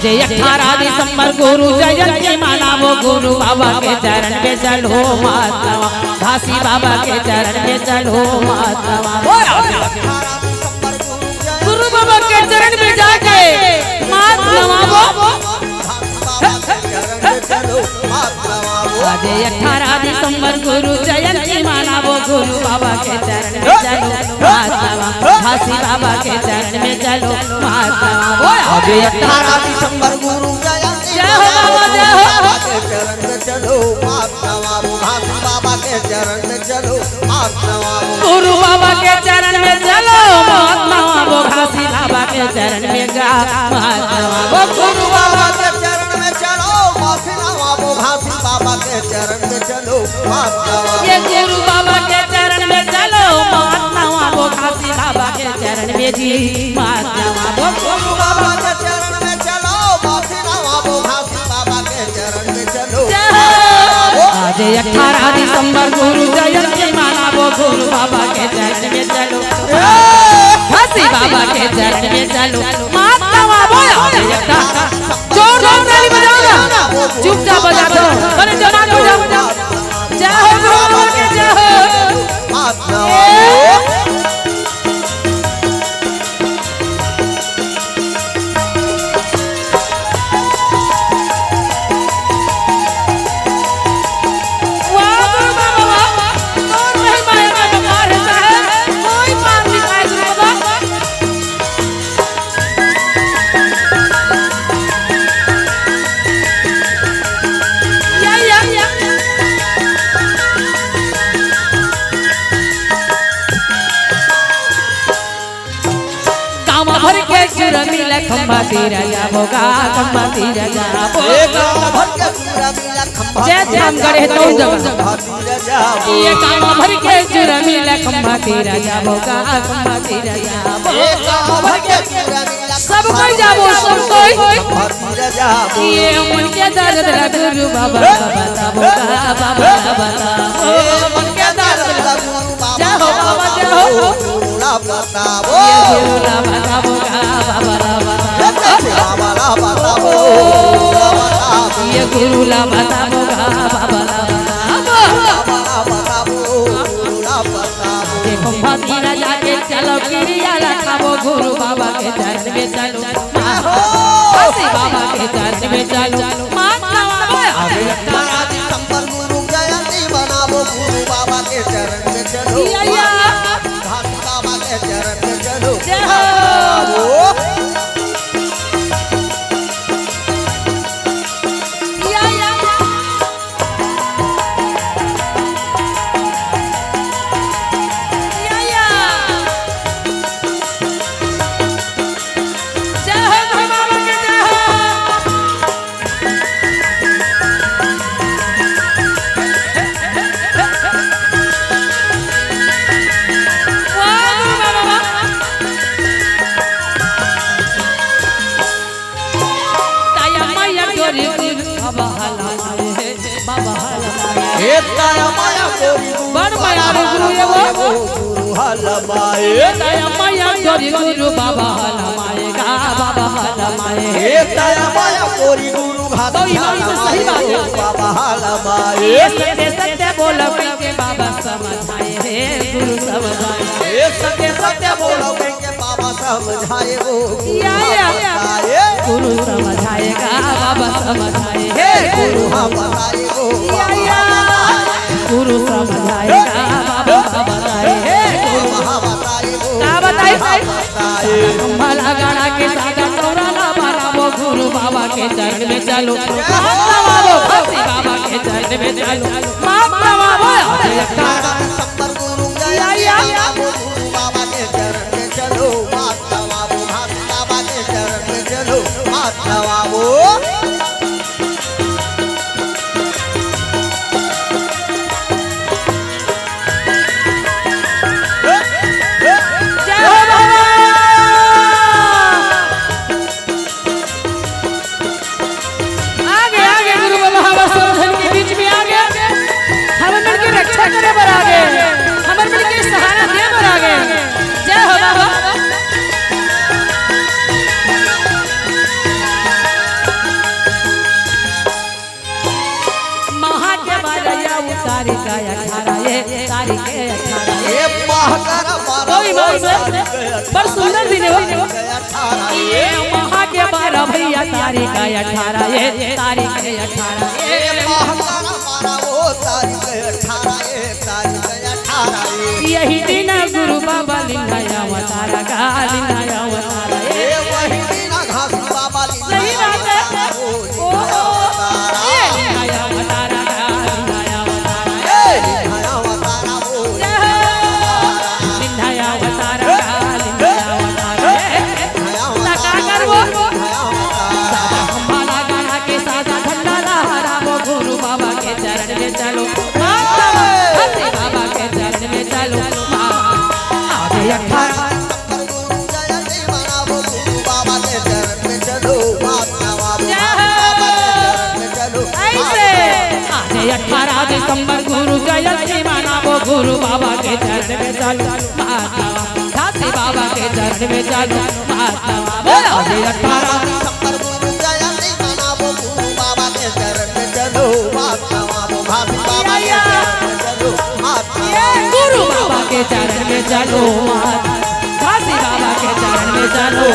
आज 18 दिसंबर गुरु जयंती मनावो गुरु बाबा के चरण में चलो माता घासी बाबा के चरण में चलो माता गुरु बाबा के चरण में जाके मात नवावो आज 18 दिसंबर गुरु जयंती मनावो गुरु बाबा के चरण में चलो माता घासी बाबा के चरण में चलो माता आज 18 दिसंबर गुरु जयंती जय हो बाबा जय हो के चरण में चलो माता घासी बाबा के चरण में चलो माता गुरु बाबा के चरण में चलो माता घासी बाबा के चरण में जा माता गुरु बाबा के चरण में चलो घासी बाबा के चरण में चलो माता ये गुरु बाबा के चरण में चलो माता घासी बाबा के चरण में जी माता गुरु बाबा के चरण में चलो घासी बाबा के चरण में चलो आज 18 दिसंबर गुरु जयंती मनावो गुरु बाबा के चरण में चलो घासी बाबा के चरण में चलो माता जोर जोर ताली बजाओ ना चुपचाप बजा दो अरे जवान बजाओ जय हो गुरु बाबा के जय हो माता भर के चूरा मिला खंबा तेरा जाबोगा खंबा तेरा जाबो भर के चूरा मिला खंबा जय श्याम गढ़े तो जगह ये काम भर के चूरा मिला खंबा तेरा जाबोगा खंबा तेरा जाबो भर के चूरा मिला सब कोई जाबो सब कोई भतीरा जाबो ये मन के दर्द गुरु बाबा बताबोगा बाबा बताबो मन के दर्द गुरु बाबा जय हो बाबा जय हो बताबो ये गुरुला बताबोगा बाबा बताबो ये गुरुला बताबोगा बाबा देखो भतीरा जाके चलो क्रिया रखाबो गुरु बाबा के चरण में चलो घासी बाबा के चरण में चलो माता दिसंबर गुरु जयंती मनावो गुरु बाबा के चरण में चलो घासी बाबा के चरण में चलो जय हो बड़ माया गुरु ये वो गुरु हलमाए दया माया गोरी गुरु बाबा हलमाएगा बाबा हलमाए दया माया गोरी गुरु घासी बाबा हलमाए सत्य सत्य बोलो के बाबा समझाए हे गुरु समझाए सत्य सत्य बोलो के बाबा समझाए वो गुरु समझाएगा बाबा समझाए हे गुरु बताए वो गुरु समझाएगा बाबा बताए हे गुरु का बताए भला गाना के सागा तोराला बाबा गुरु बाबा के चरण में चलो माता बाबा घासी बाबा के चरण में चलो माता बाबा दिसंबर गुरु जयंती गुरु बाबा के चरण में चलो माता बाबू घासी बाबा के चरण में चलो माता बाबू कोई बात से पर सुंदर दिन हो ये महा के 12 भैया तारीख 18 ये तारीख 18 यही दिन गुरु बाबा लिंगाया अवतारा का लिंगाया अवतारा वही दिन घास बाबा सही बात है ओ लिंगाया अवतारा का लिंगाया अवतारा लिंगाया अवतारा का लिंगाया अवतारा लगा कर वो सादा खम्बा लगा के सादा झंडा लहरा वो गुरु बाबा के चरण में चलो बाबा के चरण में चलो आगे 18 18 दिसंबर गुरु जयंती मनावो गुरु बाबा के चरण में चलो झांसी बाबा के चरण में चलो बोलो 18 दिसंबर गुरु जयंती मनावो गुरु बाबा के चरण में चलो गुरु बाबा के चरण में चलो झांसी बाबा के चरण में चलो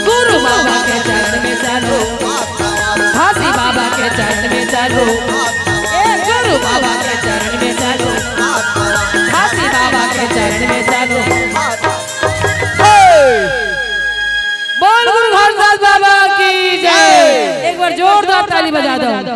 गुरु बाबा के चरण में चलो झांसी बाबा के चरण में चलो गुरु बाबा के चरण में चलो झांसी बाबा के चरण में चलो बोल गुरु घरदास बाबा की जय एक बार जोरदार ताली बजा दो।